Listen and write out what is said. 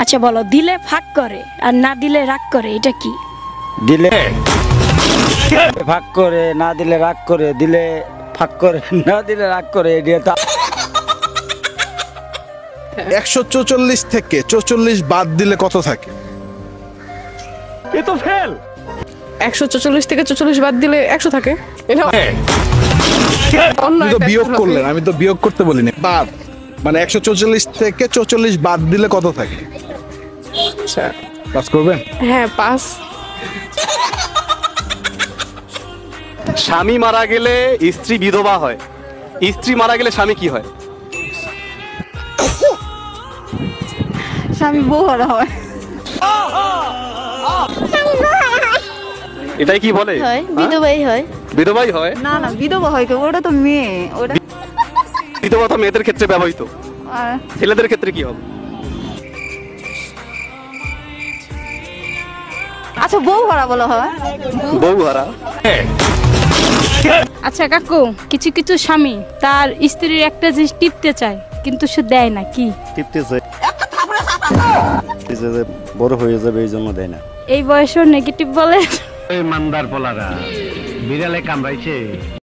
আচ্ছা বলো, দিলে ফাঁক করে আর না দিলে রাগ করে, এটা কি? দিলে ভাগ করে, না দিলে রাগ করে, দিলে ফাঁক করে, না দিলে রাগ করে, এটা 144 থেকে 44 বাদ দিলে কত থাকে? এ তো ফেল। 144 থেকে 44 বাদ দিলে 100 থাকে। এটা অন্য আপনি তো একটা বিয়োগ হবে। করলেন, আমি তো বিয়োগ করতে বলিনি। বাদ মানে 144 থেকে 44 বাদ দিলে কত থাকে? আচ্ছা, পাস করবেন? হ্যাঁ, পাস। স্বামী মারা গেলে স্ত্রী বিধবা হয়, স্ত্রী মারা গেলে স্বামী কি হয়? স্বামী বউ হারা হয়। এটাই কি বলে? হয় বিধবাই হয়। বিধবাই হয়। না না, বিধবা হয় কেউ, ওটা তো মেয়ে। ওটা বিধবা তো মেয়েদের ক্ষেত্রে ব্যবহৃত, আর ছেলেদের ক্ষেত্রে কি হবে? আচ্ছা, বউ হারা বলা হয়। বউ হারা। আচ্ছা কাকু, কিছু কিছু স্বামী তার স্ত্রীর একটা জিনিস টিপতে চায় কিন্তু সে দেয় না, কি? টিপতেছে, বড় হয়ে যাবে এই জন্য দেয় না। এই বয়সেও নেগেটিভ বলে। মান্দার পোলারা বিড়ালে কামড়াইছে।